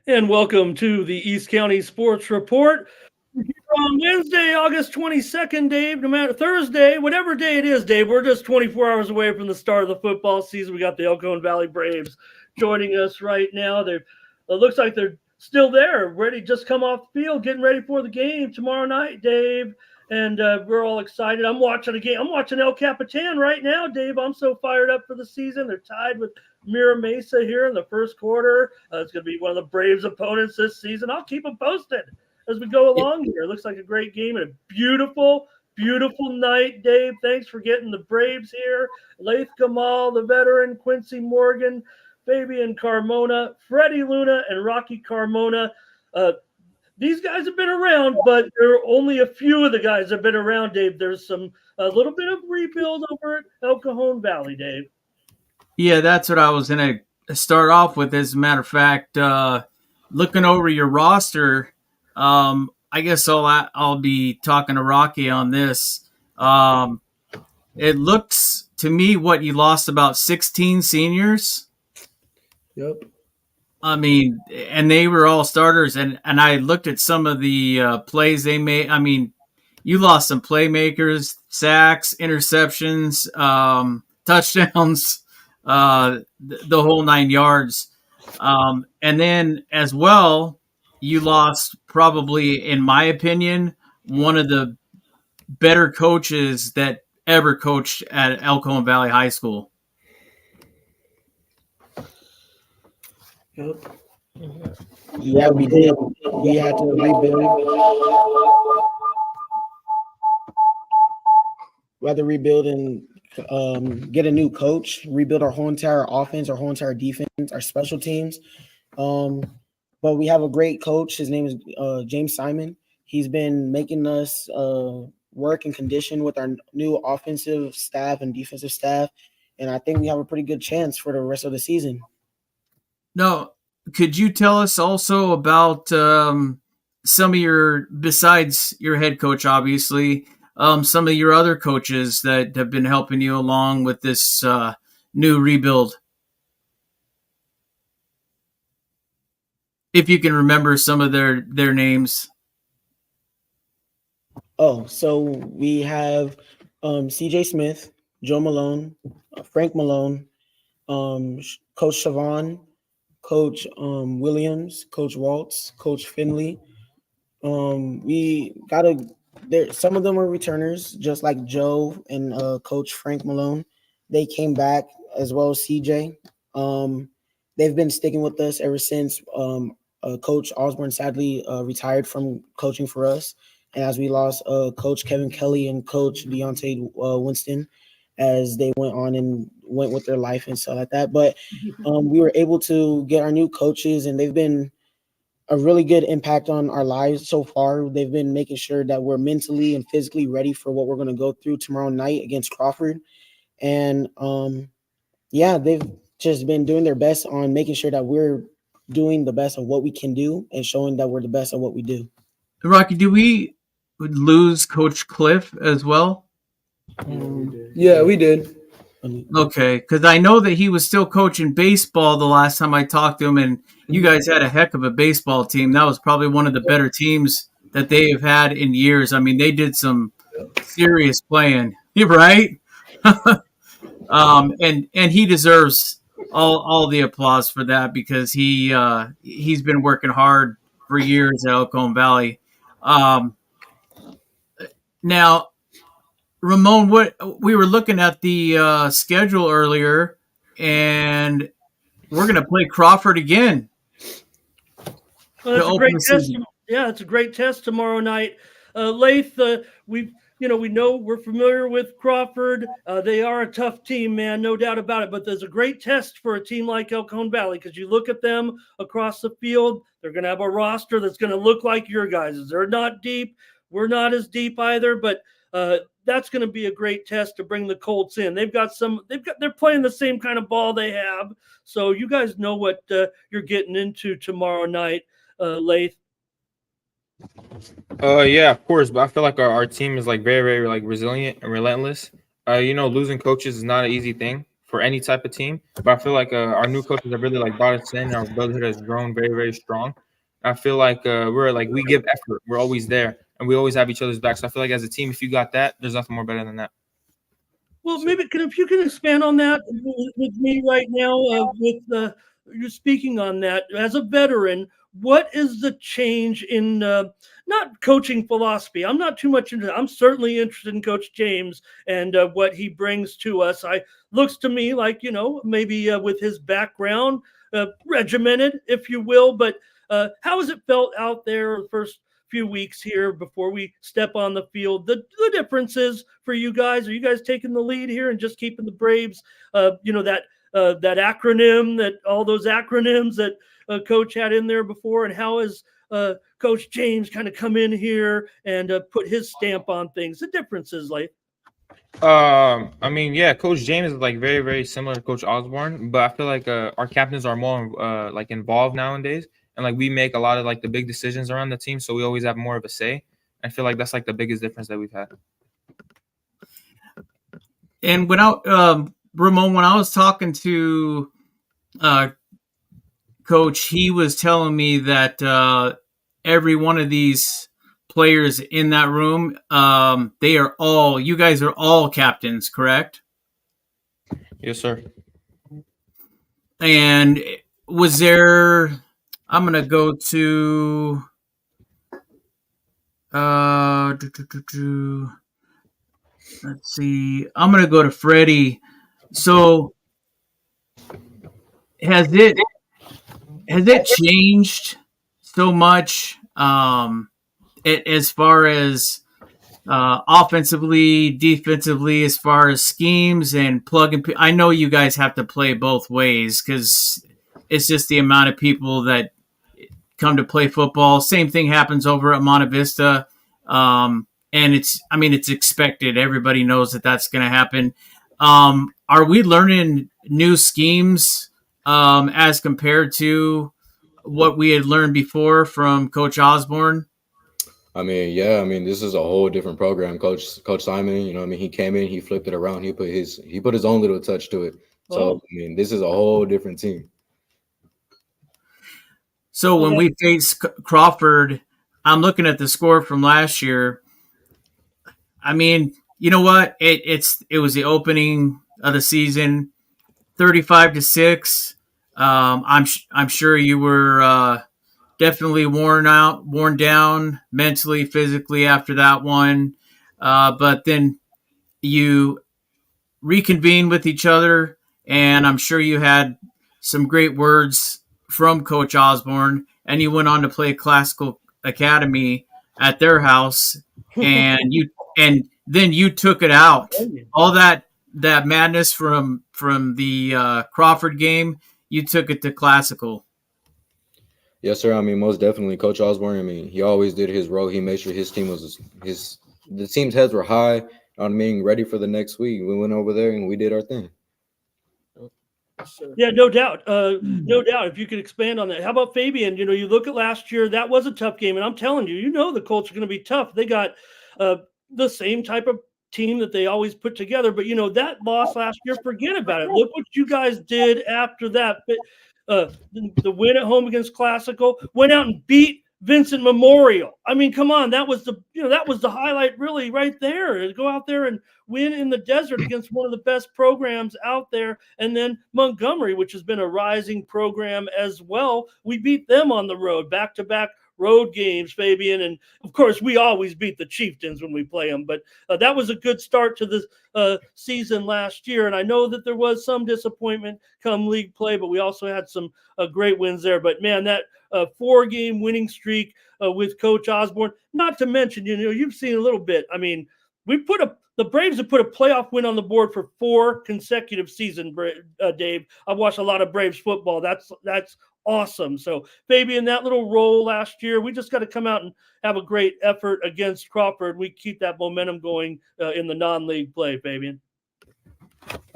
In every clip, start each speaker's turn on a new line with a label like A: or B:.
A: And welcome to the East County Sports Report. On Wednesday, August 22nd, Dave, no matter Thursday, whatever day it is, Dave, we're just 24 hours away from the start of the football season. We got the Cajon Valley Braves joining us right now. It looks like they're still there, ready, just come off the field, getting ready for the game tomorrow night, Dave. And we're all excited. I'm watching a game. I'm watching El Capitan right now, Dave. I'm so fired up for the season. They're tied with Mira Mesa here in the first quarter. It's going to be one of the Braves' opponents this season. I'll keep them posted as we go along here. It looks like a great game and a beautiful, beautiful night, Dave. Thanks for getting the Braves here. Laith, Kamal, the veteran, Quincy Morgan, Fabian Carmona, Freddie Luna, and Rocky Carmona. These guys have been around, but there are only a few of the guys that have been around, Dave. There's a little bit of rebuild over at El Cajon Valley, Dave.
B: Yeah, that's what I was going to start off with. As a matter of fact, looking over your roster, I guess I'll be talking to Rocky on this. It looks to me what you lost about 16 seniors.
C: Yep.
B: I mean, and they were all starters, and I looked at some of the plays they made. I mean, you lost some playmakers, sacks, interceptions, touchdowns, the whole 9 yards. And then as well, you lost probably, in my opinion, one of the better coaches that ever coached at El Cajon Valley High School.
C: Yep. Yeah, we did. We had to rebuild. We had to rebuild and get a new coach, rebuild our whole entire offense, our whole entire defense, our special teams. But we have a great coach. His name is James Simon. He's been making us work in condition with our new offensive staff and defensive staff. And I think we have a pretty good chance for the rest of the season.
B: No, could you tell us also about some of your, besides your head coach, obviously, some of your other coaches that have been helping you along with this new rebuild? If you can remember some of their names.
C: Oh, so we have CJ Smith, Joe Malone, Frank Malone, Coach Siobhan, Coach Williams, Coach Waltz, Coach Finley. We got some of them were returners, just like Joe and Coach Frank Malone. They came back, as well as CJ. They've been sticking with us ever since Coach Osborne sadly retired from coaching for us. And as we lost Coach Kevin Kelly and Coach Deontay Winston, as they went on and went with their life and stuff like that. But we were able to get our new coaches, and they've been a really good impact on our lives so far. They've been making sure that we're mentally and physically ready for what we're going to go through tomorrow night against Crawford. And they've just been doing their best on making sure that we're doing the best of what we can do and showing that we're the best at what we do.
B: Rocky, do we lose Coach Cliff as well?
D: Yeah, we did.
B: Okay, because I know that he was still coaching baseball the last time I talked to him, and you guys had a heck of a baseball team. That was probably one of the better teams that they have had in years. I mean, they did some serious playing, right? And he deserves all the applause for that, because he's been working hard for years at El Cajon Valley. Now, Ramon, we were looking at the schedule earlier, and we're going to play Crawford again.
A: Well, that's a great test. Yeah, it's a great test tomorrow night. Laith, we know we're familiar with Crawford. They are a tough team, man, no doubt about it. But there's a great test for a team like El Cajon Valley, because you look at them across the field, they're going to have a roster that's going to look like your guys'. They're not deep. We're not as deep either, but that's going to be a great test to bring the Colts in. They're playing the same kind of ball they have. So you guys know what you're getting into tomorrow night, Laith.
E: Yeah, of course. But I feel like our team is like very, very like resilient and relentless. Losing coaches is not an easy thing for any type of team. But I feel like our new coaches have really like brought us in. Our brotherhood has grown very, very strong. I feel like we give effort. We're always there, and we always have each other's back. So I feel like as a team, if you got that, there's nothing more better than that.
A: Well, maybe if you can expand on that with me right now, you're speaking on that as a veteran. What is the change in not coaching philosophy? I'm not too much into that. I'm certainly interested in Coach James and what he brings to us. Looks to me like, maybe with his background, regimented, if you will. But how has it felt out there the first few weeks here before we step on the field? The differences for you guys, are you guys taking the lead here and just keeping the Braves, that acronym, that all those acronyms that Coach had in there before, and how has Coach James kind of come in here and put his stamp on things? The differences, Laith.
E: I mean, yeah, Coach James is like very, very similar to Coach Osborne, but I feel like our captains are more like involved nowadays, and like we make a lot of like the big decisions around the team, so we always have more of a say. I feel like that's like the biggest difference that we've had.
B: And Ramon, when I was talking to Coach, he was telling me that every one of these players in that room, you guys are all captains, correct?
E: Yes, sir.
B: And was there, I'm going to go to, let's see, I'm going to go to Freddie. So has it changed so much as far as offensively, defensively, as far as schemes and plug and I know you guys have to play both ways because it's just the amount of people that come to play football. Same thing happens over at Monte Vista. And it's expected. Everybody knows that that's going to happen. Are we learning new schemes as compared to what we had learned before from Coach Osborne?
F: I mean, yeah. I mean, this is a whole different program. Coach Simon, he came in, he flipped it around, he put his own little touch to it. So, this is a whole different team.
B: So when we face Crawford, I'm looking at the score from last year. I mean, you know what? It was the opening of the season, 35-6. I'm sure you were definitely worn down mentally, physically after that one. But then you reconvened with each other, and I'm sure you had some great words from Coach Osborne, and you went on to play Classical Academy at their house, and then you took it out. All that madness from the Crawford game, you took it to Classical.
F: Yes, sir. I mean, most definitely, Coach Osborne. I mean, he always did his role. He made sure his team the team's heads were high on being ready for the next week. We went over there and we did our thing.
A: Yeah, no doubt. No doubt. If you could expand on that. How about Fabian? You look at last year, that was a tough game. And I'm telling you, the Colts are going to be tough. They got the same type of team that they always put together. But, that loss last year, forget about it. Look what you guys did after that. The win at home against Classical, went out and beat Vincent Memorial. I mean, come on, that was the highlight really right there. Go out there and win in the desert against one of the best programs out there. And then Montgomery, which has been a rising program as well. We beat them on the road, back-to-back road games, Fabian. And of course, we always beat the Chieftains when we play them. But that was a good start to the season last year. And I know that there was some disappointment come league play, but we also had some great wins there. But man, that 4-game winning streak with Coach Osborne, not to mention, you've seen a little bit. I mean, the Braves have put a playoff win on the board for 4 consecutive seasons, Dave. I've watched a lot of Braves football. That's awesome. So, Fabian, that little role last year, we just got to come out and have a great effort against Crawford. We keep that momentum going in the non-league play, Fabian.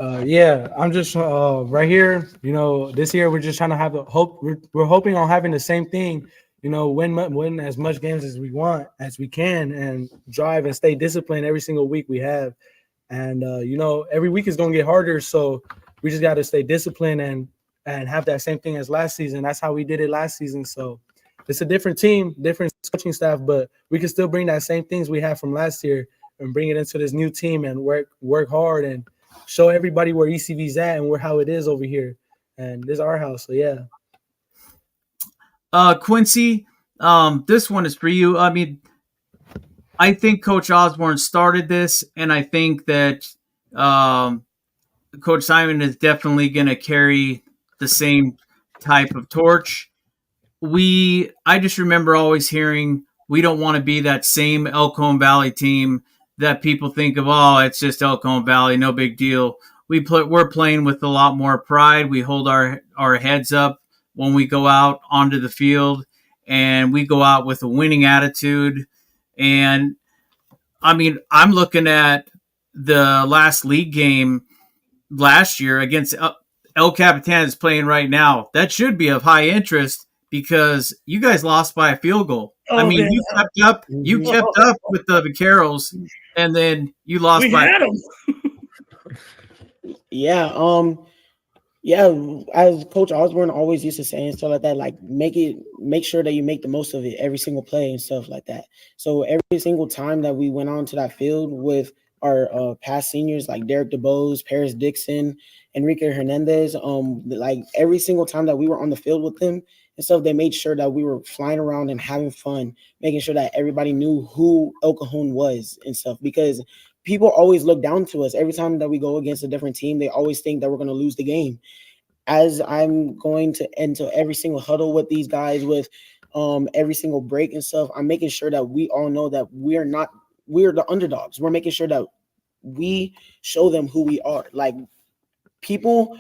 D: Yeah, I'm just right here. This year we're just trying to have a hope. We're hoping on having the same thing. Win as much games as we want, as we can, and drive and stay disciplined every single week we have. And every week is going to get harder. So we just got to stay disciplined and have that same thing as last season. That's how we did it last season. So it's a different team, different coaching staff, but we can still bring that same things we had from last year and bring it into this new team and work hard and show everybody where ECV's at and how it is over here. And this is our house. So yeah.
B: Quincy, this one is for you. I mean, I think Coach Osborne started this, and I think that Coach Simon is definitely going to carry the same type of torch. I just remember always hearing we don't want to be that same El Cajon Valley team that people think of. Oh, it's just El Cajon Valley, no big deal. We're playing with a lot more pride. We hold our heads up when we go out onto the field, and we go out with a winning attitude. And I mean, I'm looking at the last league game last year against El Capitan is playing right now. That should be of high interest because you guys lost by a field goal. I mean, you kept up with the Vaqueros, and then you lost by.
A: Had them.
C: Yeah, as Coach Osborne always used to say and stuff like that, like make sure that you make the most of it every single play and stuff like that. So every single time that we went onto that field with our past seniors like Derek DeBose, Paris Dixon, Enrique Hernandez, like every single time that we were on the field with them and stuff, they made sure that we were flying around and having fun, making sure that everybody knew who El Cajon was and stuff, because people always look down to us. Every time that we go against a different team, they always think that we're going to lose the game. As I'm going to enter every single huddle with these guys, with every single break and stuff, I'm making sure that we all know that we're the underdogs. We're making sure that we show them who we are. Like people,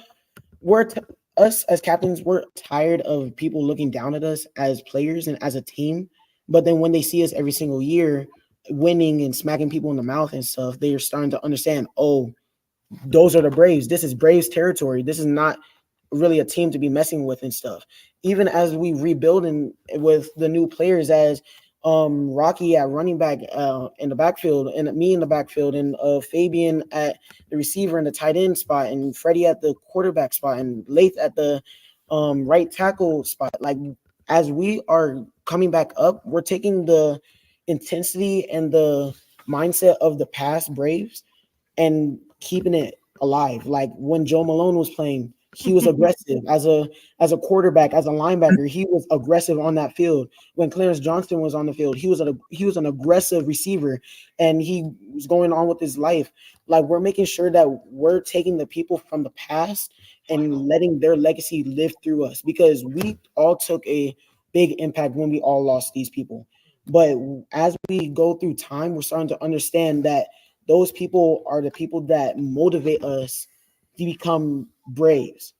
C: us as captains, we're tired of people looking down at us as players and as a team. But then when they see us every single year winning and smacking people in the mouth and stuff, they are starting to understand, oh, those are the Braves. This is Braves territory. This is not really a team to be messing with and stuff. Even as we rebuilding with the new players, as Rocky at running back in the backfield, and me in the backfield, and Fabian at the receiver and the tight end spot, and Freddie at the quarterback spot, and Laith at the right tackle spot. Like as we are coming back up, we're taking the intensity and the mindset of the past Braves and keeping it alive. Like when Joe Malone was playing, he was aggressive as a quarterback, as a linebacker. He was aggressive on that field. When Clarence Johnston was on the field, he was an aggressive receiver, and he was going on with his life. Like we're making sure that we're taking the people from the past and letting their legacy live through us, because we all took a big impact when we all lost these people. But as we go through time, we're starting to understand that those people are the people that motivate us to become Braves.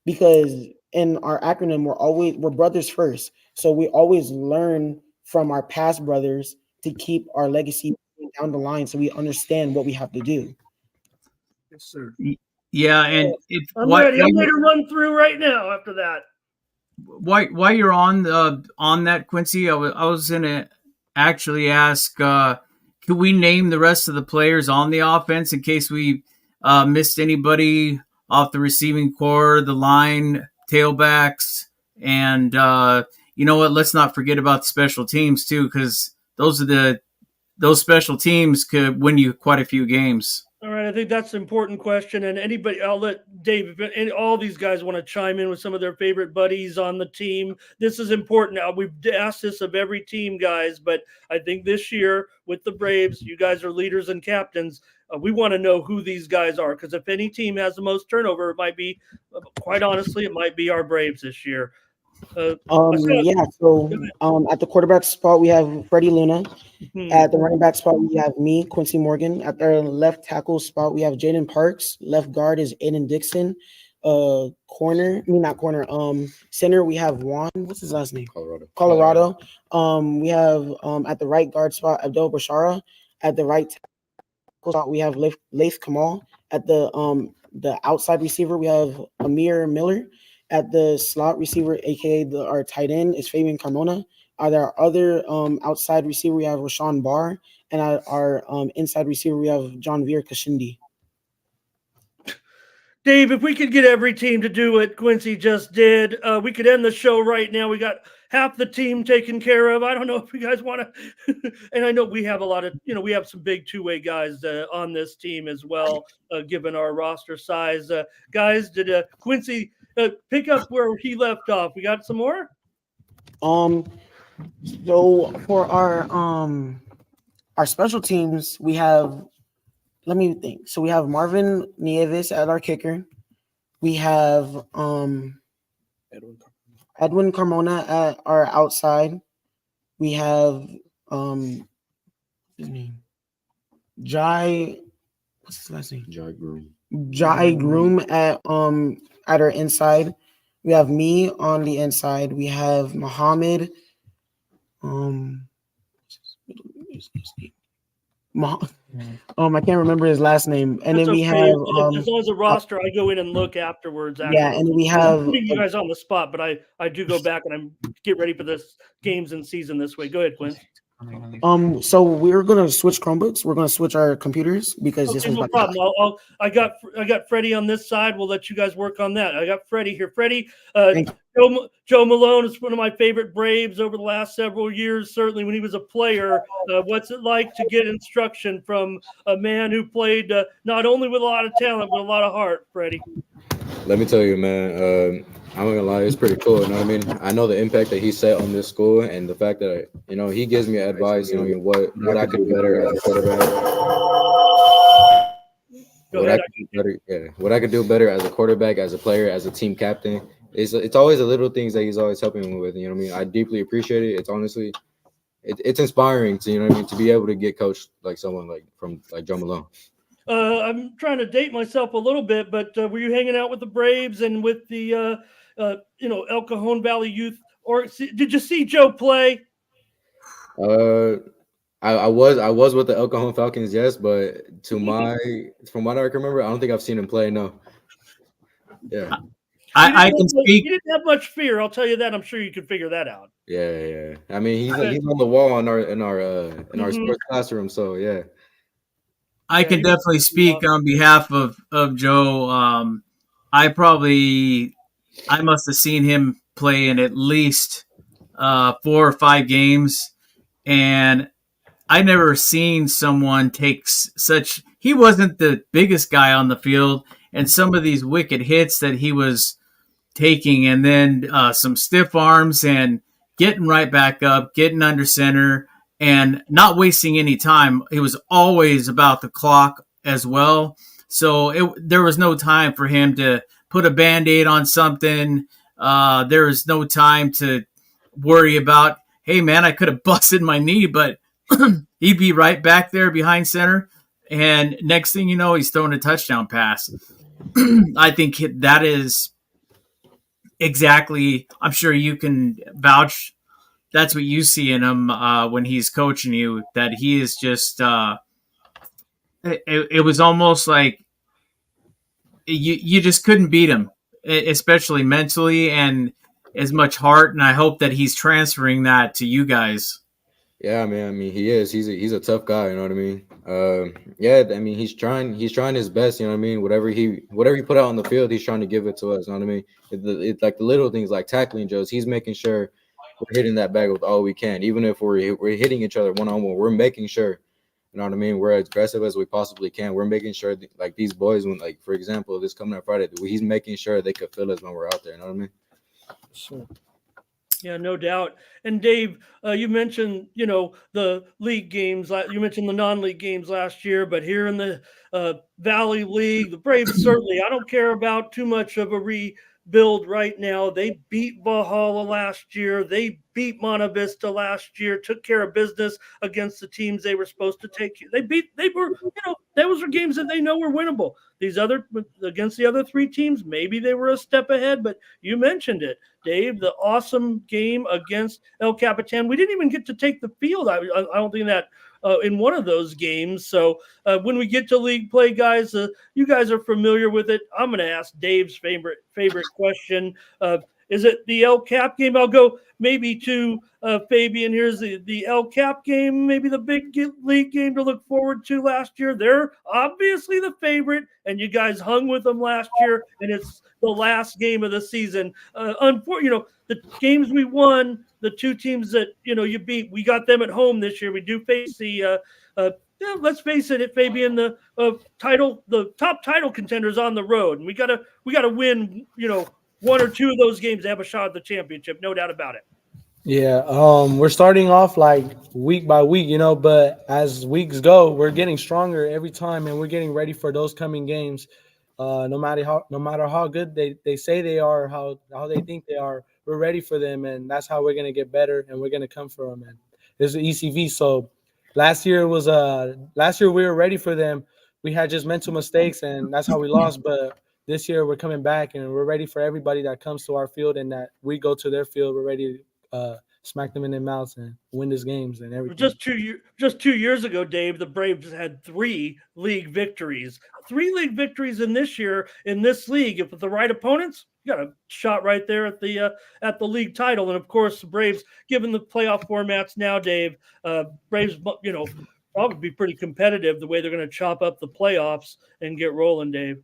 C: Because in our acronym, we're brothers first. So we always learn from our past brothers to keep our legacy down the line, so we understand what we have to do.
D: Yes, sir.
B: Yeah, and
A: I'm ready. I'm ready to run through right now after that.
B: While you're on that, Quincy, I was gonna actually ask, could we name the rest of the players on the offense in case we missed anybody off the receiving core, the line, tailbacks, and you know what? Let's not forget about the special teams too, because those special teams could win you quite a few games.
A: All right, I think that's an important question. And anybody, I'll let Dave, and all these guys want to chime in with some of their favorite buddies on the team. This is important. Now, we've asked this of every team, guys, but I think this year with the Braves, you guys are leaders and captains. We want to know who these guys are, because if any team has the most turnover, it might be, quite honestly, it might be our Braves this year.
C: So at the quarterback spot, we have Freddie Luna. At the running back spot, we have me, Quincy Morgan. At the left tackle spot, we have Jaden Parks. Left guard is Aiden Dixon. Center, we have Juan. What's his last name? Colorado. We have at the right guard spot, Abdul Bashara. At the right tackle spot, we have Laith Kamal. At the outside receiver, we have Amir Miller. At the slot receiver, aka our tight end, is Fabian Carmona. At our other outside receiver, we have Rashawn Barr. And at our inside receiver, we have John Veer Kashindi.
A: Dave, if we could get every team to do what Quincy just did, we could end the show right now. We got half the team taken care of. I don't know if you guys want to, and I know we have a lot of, we have some big two-way guys on this team as well, given our roster size. Guys, did Quincy pick up where he left off? We got some more?
C: So for our special teams, we have, let me think. So we have Marvin Nieves at our kicker. We have Edwin Carmona at our outside. We have his name, Jai. What's his last name? Jai Groom at our inside. We have me on the inside. We have Muhammad. I can't remember his last name. And
A: That's
C: then we
A: okay.
C: have
A: As long as a roster, I go in and look afterwards. Actually.
C: yeah, and then we have
A: I'm putting you guys on the spot, but I do go back and I get ready for this games and season this way. Go ahead, Quinn.
C: so we're gonna switch Chromebooks. We're gonna switch our computers because this
A: Okay,
C: one's
A: no
C: about to
A: problem. I got Freddie on this side. We'll let you guys work on that. I got Freddie here. Freddie,
C: Thank
A: Joe Malone is one of my favorite Braves over the last several years. Certainly when he was a player. What's it like to get instruction from a man who played not only with a lot of talent but a lot of heart, Freddie?
F: Let me tell you, man. I'm not gonna lie, it's pretty cool. You know what I mean? I know the impact that he set on this school, and the fact that he gives me advice. What I could do better as a quarterback. What I could do better as a quarterback, as a player, as a team captain. It's always the little things that he's always helping me with. You know what I mean? I deeply appreciate it. It's honestly, it's inspiring to to be able to get coached like someone like Joe Malone.
A: I'm trying to date myself a little bit, but were you hanging out with the Braves and with the El Cajon Valley Youth? Or did you see Joe play?
F: I was with the El Cajon Falcons, yes, but from what I can remember, I don't think I've seen him play. No. Yeah.
B: I can speak.
A: He didn't have much fear. I'll tell you that. I'm sure you could figure that out.
F: Yeah. I mean, he's on the wall in our sports classroom. So yeah.
B: I can definitely speak on behalf of Joe. I must have seen him play in at least 4 or 5 games, and I never seen someone take such. He wasn't the biggest guy on the field, and some of these wicked hits that he was taking, and then some stiff arms and getting right back up, getting under center, and not wasting any time. It was always about the clock as well. So there was no time for him to put a Band-Aid on something. There was no time to worry about, hey, man, I could have busted my knee, but he'd be right back there behind center. And next thing you know, he's throwing a touchdown pass. I think that is exactly, I'm sure you can vouch, that's what you see in him when he's coaching you, that he is just it was almost like you just couldn't beat him, especially mentally and as much heart. And I hope that he's transferring that to you guys.
F: Yeah, man. I mean, he is. He's a tough guy. You know what I mean? Yeah. I mean, he's trying his best. You know what I mean? Whatever he put out on the field, he's trying to give it to us. You know what I mean? It's like the little things, like tackling Joes. He's making sure we're hitting that bag with all we can, even if we're hitting each other one on one. We're making sure. You know what I mean? We're as aggressive as we possibly can. We're making sure that, like, these boys, when, like, for example, this coming up Friday, he's making sure they could feel us when we're out there. You know what I mean?
C: Sure.
A: Yeah, no doubt. And Dave, you mentioned, the league games. You mentioned the non-league games last year, but here in the Valley League, the Braves certainly, I don't care about too much of a rebuild right now. They beat Valhalla last year. They beat Monta Vista last year, took care of business against the teams they were supposed to take. Those were games that they know were winnable. Against the other 3 teams, maybe they were a step ahead, but you mentioned it, Dave, the awesome game against El Capitan. We didn't even get to take the field. I don't think that in one of those games. So when we get to league play, guys, you guys are familiar with it. I'm going to ask Dave's favorite question. Is it the El Cap game? I'll go maybe to Fabian. Here's the El Cap game, maybe the big league game to look forward to last year. They're obviously the favorite, and you guys hung with them last year, and it's the last game of the season. The games we won, the two teams that you beat, we got them at home this year. We do face the let's face it, Fabian, the top title contenders on the road, and we gotta win. One or two of those games to have a shot at the championship, no doubt about it.
D: Yeah, we're starting off like week by week, but as weeks go, we're getting stronger every time, and we're getting ready for those coming games. No matter how good they say they are, how they think they are, we're ready for them, and that's how we're gonna get better, and we're gonna come for them. And this is ECV, so last year we were ready for them. We had just mental mistakes, and that's how we lost. But this year we're coming back, and we're ready for everybody that comes to our field, and that we go to their field. We're ready to smack them in their mouths and win these games and everything.
A: Just 2 years ago, Dave, the Braves had 3 league victories. 3 league victories in this year in this league. If with the right opponents, you got a shot right there at the league title. And of course, the Braves, given the playoff formats now, Dave, Braves, probably be pretty competitive the way they're going to chop up the playoffs and get rolling, Dave.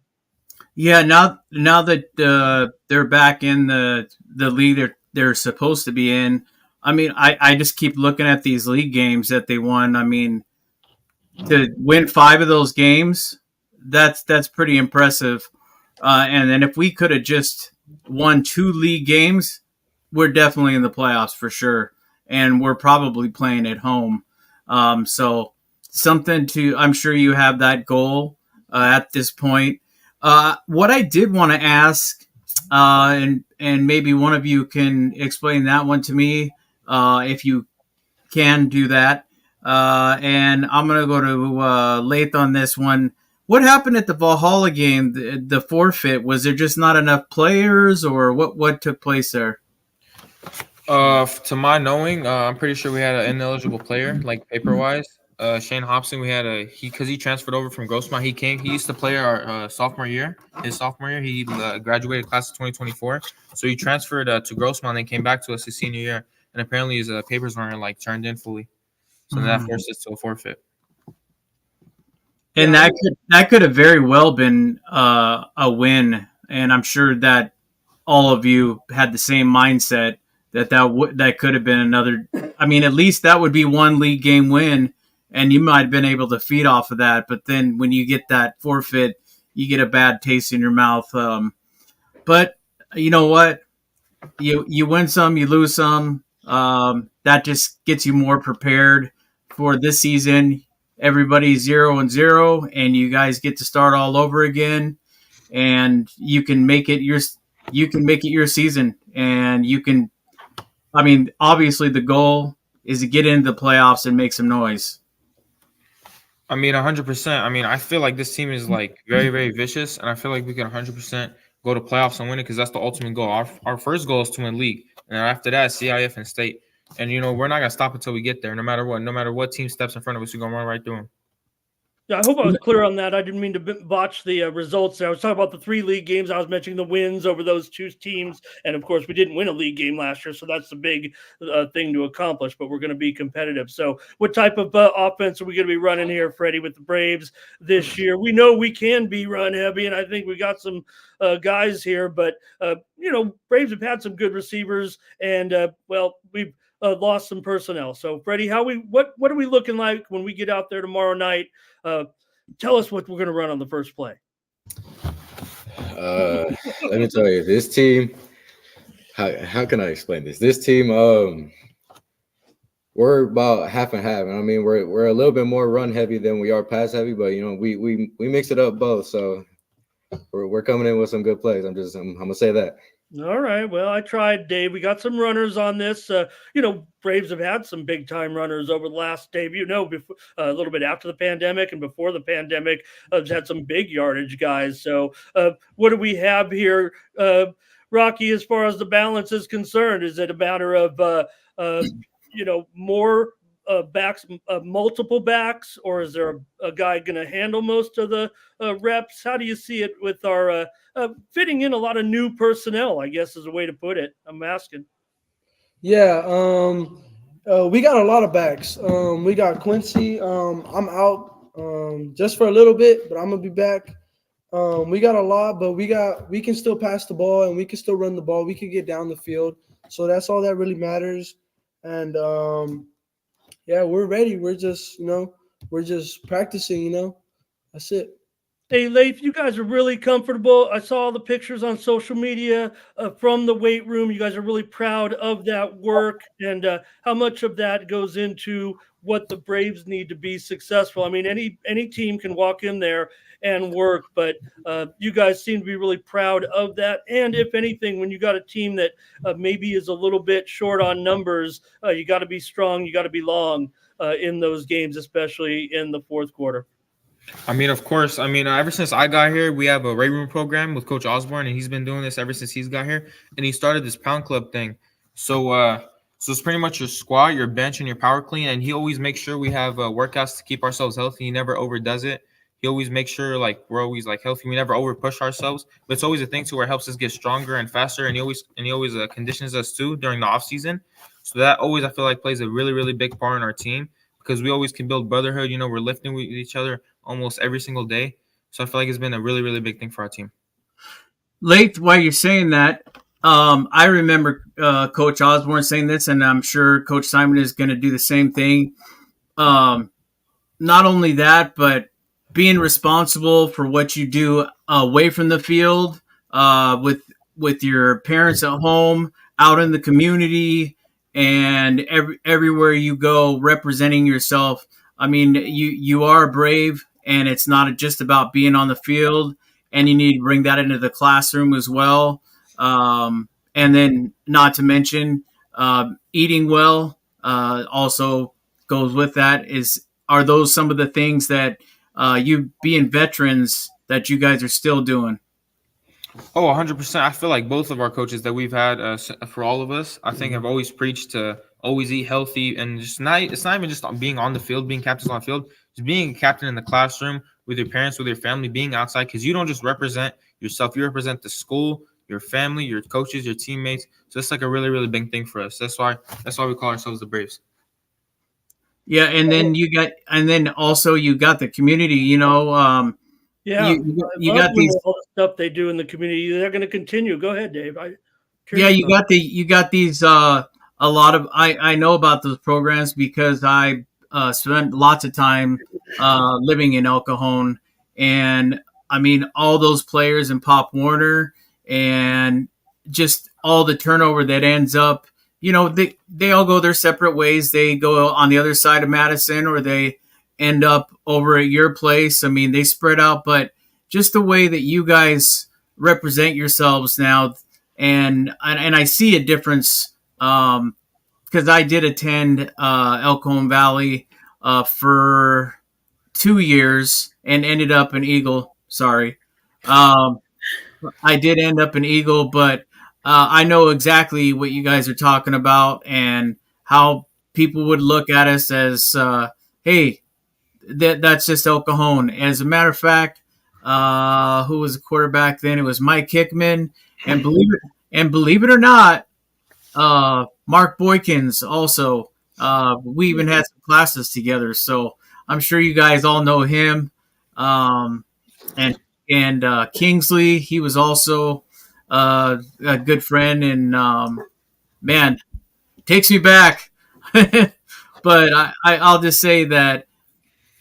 B: Yeah, now that they're back in the league they're supposed to be in. I mean, I just keep looking at these league games that they won. I mean, to win 5 of those games, that's pretty impressive. And then if we could have just won 2 league games, we're definitely in the playoffs for sure. And we're probably playing at home. So something I'm sure you have that goal at this point. What I did want to ask, and maybe one of you can explain that one to me, if you can do that. And I'm going to go to Laith on this one. What happened at the Valhalla game, the forfeit? Was there just not enough players, or what took place there?
E: To my knowing, I'm pretty sure we had an ineligible player, like paper-wise. Shane Hobson, because he transferred over from Grossmont. He used to play our sophomore year. His sophomore year, he graduated class of 2024. So he transferred to Grossmont and then came back to us his senior year. And apparently his papers weren't turned in fully. So that forced us to a forfeit.
B: And that could have very well been a win. And I'm sure that all of you had the same mindset that could have been another. I mean, at least that would be one league game win. And you might have been able to feed off of that. But then when you get that forfeit, you get a bad taste in your mouth. But you know what? You win some, you lose some. That just gets you more prepared for this season. Everybody's 0-0, and you guys get to start all over again. And you can make it your season. And you can. I mean, obviously, the goal is to get into the playoffs and make some noise.
E: I mean, 100%. I mean, I feel like this team is very, very vicious, and I feel like we can 100% go to playoffs and win it because that's the ultimate goal. Our first goal is to win league, and after that, CIF and state. And we're not gonna stop until we get there, no matter what. No matter what team steps in front of us, we're gonna run right through them.
A: Yeah, I hope I was clear on that. I didn't mean to botch the results there. I was talking about the 3 league games. I was mentioning the wins over those 2 teams. And, of course, we didn't win a league game last year, so that's the big thing to accomplish. But we're going to be competitive. So what type of offense are we going to be running here, Freddie, with the Braves this year? We know we can be run heavy, and I think we got some guys here. But, Braves have had some good receivers, and, we've lost some personnel. So, Freddie, what are we looking like when we get out there tomorrow night? Tell us what we're going to run on the first play.
F: Let me tell you, this team. How can I explain this? This team, we're about half and half. I mean, we're a little bit more run heavy than we are pass heavy, but we mix it up both. So we're coming in with some good plays. I'm gonna say that.
A: All right. Well, I tried, Dave. We got some runners on this. Braves have had some big time runners over the last, Dave, before, a little bit after the pandemic and before the pandemic, had some big yardage guys. So what do we have here, Rocky, as far as the balance is concerned? Is it a matter of, more backs, multiple backs, or is there a guy going to handle most of the reps? How do you see it with our fitting in a lot of new personnel, I guess is a way to put it. I'm asking.
D: Yeah, we got a lot of backs. We got Quincy. I'm out just for a little bit, but I'm gonna be back. We got a lot, but we can still pass the ball and we can still run the ball. We can get down the field, so that's all that really matters. And yeah, we're ready. We're just practicing. That's it.
A: Hey, Laith, you guys are really comfortable. I saw the pictures on social media from the weight room. You guys are really proud of that work, and how much of that goes into what the Braves need to be successful. I mean, any team can walk in there and work, but you guys seem to be really proud of that. And if anything, when you got a team that maybe is a little bit short on numbers, you got to be strong, you got to be long in those games, especially in the fourth quarter.
E: I mean, of course. I mean, ever since I got here, we have a weight room program with Coach Osborne, and he's been doing this ever since he's got here. And he started this pound club thing. So it's pretty much your squat, your bench, and your power clean. And he always makes sure we have workouts to keep ourselves healthy. He never overdoes it. He always makes sure we're always healthy. We never over push ourselves. But it's always a thing where it helps us get stronger and faster. And he always conditions us too during the off season. So that always I feel like plays a really, really big part in our team, because we always can build brotherhood. We're lifting with each other almost every single day. So I feel like it's been a really, really big thing for our team.
B: Laith, while you're saying that, I remember Coach Osborne saying this, and I'm sure Coach Simon is going to do the same thing. Not only that, but being responsible for what you do away from the field, with your parents at home, out in the community, and everywhere you go, representing yourself. I mean, you are brave, and it's not just about being on the field, and you need to bring that into the classroom as well. And then, not to mention, eating well also goes with that. Are those some of the things that you being veterans that you guys are still doing?
E: Oh, 100%. I feel like both of our coaches that we've had for all of us, I think have always preached to always eat healthy, and it's not even just being on the field, being captains on the field, just being a captain in the classroom with your parents, with your family, being outside, because you don't just represent yourself, you represent the school, your family, your coaches, your teammates. So it's a really, really big thing for us. That's why we call ourselves the Braves.
B: Yeah, and then also you got the community,
A: Yeah,
B: you got these
A: all the stuff they do in the community. They're going to continue. Go ahead, Dave.
B: you got these a lot of I know about those programs because I spent lots of time living in El Cajon, and I mean all those players in Pop Warner and just all the turnover that ends up, they all go their separate ways. They go on the other side of Madison, or they end up over at your place. I mean, they spread out, but just the way that you guys represent yourselves now, and I see a difference because I did attend El Cajon Valley for 2 years and ended up an Eagle. Sorry. I did end up an Eagle, but I know exactly what you guys are talking about and how people would look at us as, hey, that's just El Cajon. As a matter of fact, who was the quarterback then? It was Mike Hickman, and believe it or not, Mark Boykins also. We even had some classes together, so I'm sure you guys all know him. And Kingsley, he was also a good friend, and man, takes me back. But I'll just say that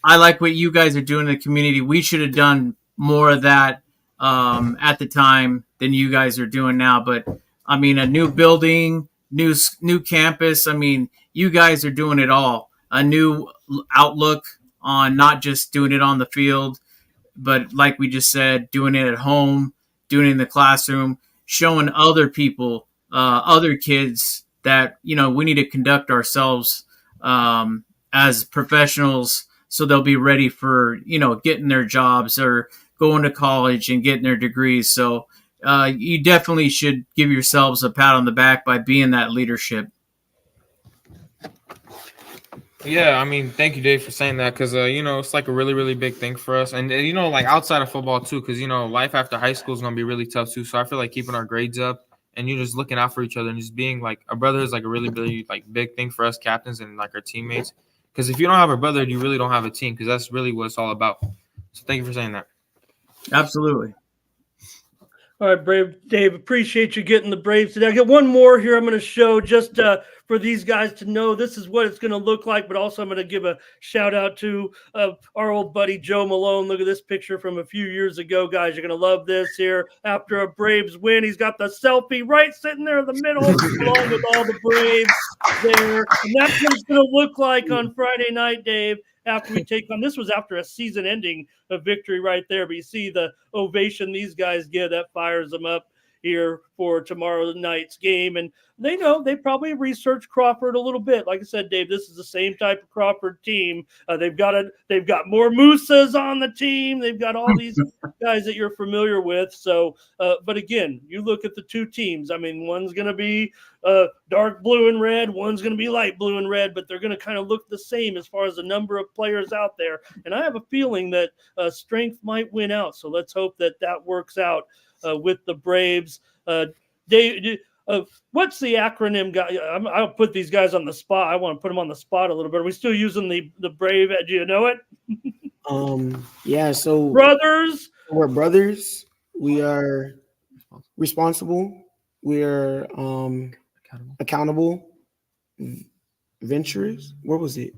B: I like what you guys are doing in the community. We should have done more of that at the time than you guys are doing now. But I mean, a new building, new campus. I mean, you guys are doing it all. A new outlook on not just doing it on the field, but like we just said, doing it at home, doing it in the classroom, showing other people, other kids that, we need to conduct ourselves as professionals so they'll be ready for, getting their jobs or going to college and getting their degrees. So you definitely should give yourselves a pat on the back by being that leadership.
E: Yeah, I mean, thank you, Dave, for saying that because it's like a really, really big thing for us, and like outside of football too, because life after high school is gonna be really tough too. So I feel like keeping our grades up and you just looking out for each other and just being like a brother is like a really, really like big thing for us captains and like our teammates. Because if you don't have a brother, you really don't have a team. Because that's really what it's all about. So thank you for saying that.
B: Absolutely.
A: All right, Brave Dave, appreciate you getting the Braves today. I got one more here I'm going to show just for these guys to know this is what it's going to look like, but also I'm going to give a shout out to our old buddy Joe Malone. Look at this picture from a few years ago, guys. You're going to love this here. After a Braves win, he's got the selfie right sitting there in the middle along with all the Braves there. And that's what it's going to look like on Friday night, Dave. After we take on, this was after a season-ending victory right there. But you see the ovation these guys give, that fires them up here for tomorrow night's game. And they know they probably researched Crawford a little bit. Like I said, Dave, this is the same type of Crawford team. They've got more Moosas on the team. They've got all these guys that you're familiar with. So, but again, you look at the two teams. I mean, one's going to be dark blue and red. One's going to be light blue and red, but they're going to kind of look the same as far as the number of players out there. And I have a feeling that strength might win out. So let's hope that works out with the Braves. Dave, what's the acronym? I'll put these guys on the spot. I want to put them on the spot a little bit. Are we still using the Brave? Do you know it?
C: Yeah. So
A: Brothers.
C: we're brothers. We are responsible. We are accountable. Venturous. Where was it?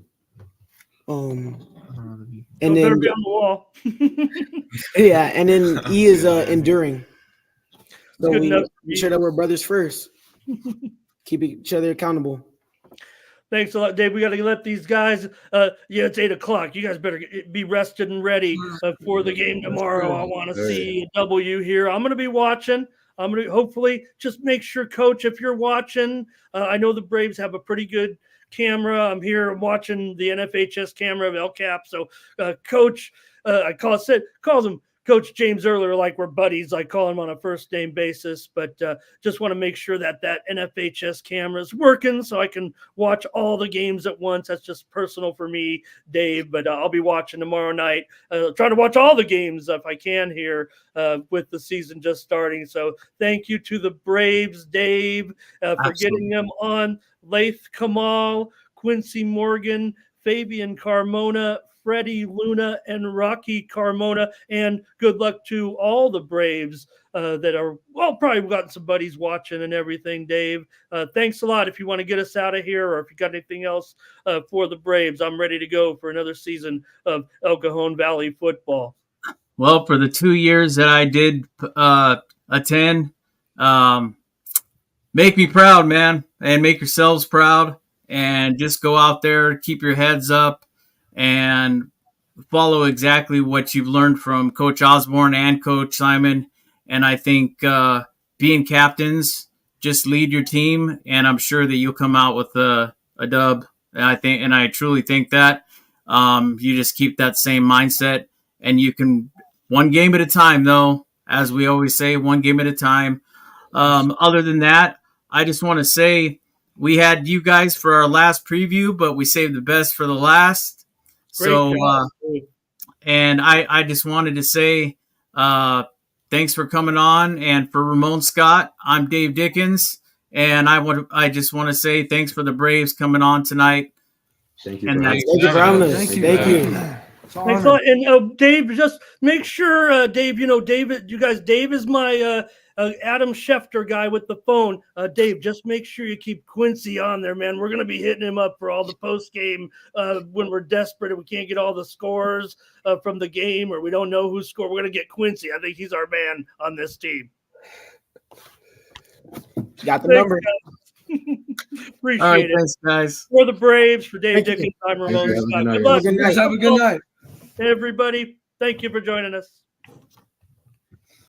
C: And
A: Better
C: then
A: be on the wall.
C: yeah, and then E is enduring. So
A: Good
C: we
A: enough.
C: make sure that we're brothers first. Keep each other accountable.
A: Thanks a lot, Dave. We got to let these guys. It's 8:00. You guys better be rested and ready for the game tomorrow. I want to see a W here. I'm going to be watching. I'm going to hopefully just make sure, Coach, if you're watching, I know the Braves have a pretty good camera. I'm here. I'm watching the NFHS camera of El Cap. So, Coach, I calls him Coach James earlier, like we're buddies. I call him on a first name basis, but just want to make sure that NFHS camera is working so I can watch all the games at once. That's just personal for me, Dave, but I'll be watching tomorrow night. Trying to watch all the games if I can here with the season just starting. So thank you to the Braves, Dave, for getting them on. Laith, Kamal, Quincy Morgan, Fabian Carmona, Freddie Luna, and Rocky Carmona. And good luck to all the Braves that are, probably got some buddies watching and everything, Dave. Thanks a lot. If you want to get us out of here or if you got anything else for the Braves, I'm ready to go for another season of El Cajon Valley football.
B: Well, for the 2 years that I did attend, make me proud, man, and make yourselves proud, and just go out there, keep your heads up, and follow exactly what you've learned from Coach Osborne and Coach Simon. And I think being captains, just lead your team, and I'm sure that you'll come out with a dub. And I truly think that you just keep that same mindset, and you can one game at a time, though, as we always say, one game at a time. Other than that, I just want to say we had you guys for our last preview, but we saved the best for the last. And I just wanted to say thanks for coming on. And for Ramon Scott, I'm Dave Dickens. And I just want to say thanks for the Braves coming on tonight.
F: Thank you.
C: Thank you for having us. Thank you.
A: Thanks a lot. And Dave, just make sure, Dave, Dave is my Adam Schefter guy with the phone. Dave, just make sure you keep Quincy on there, man. We're going to be hitting him up for all the post game when we're desperate and we can't get all the scores from the game or we don't know who scored. We're going to get Quincy. I think he's our man on this team.
C: Got the number.
A: Appreciate it.
B: Thanks, guys.
A: For the Braves, for Dave Dickens, I'm Ramon Scott. Good luck.
D: Have a good night.
A: Everybody, thank you for joining us.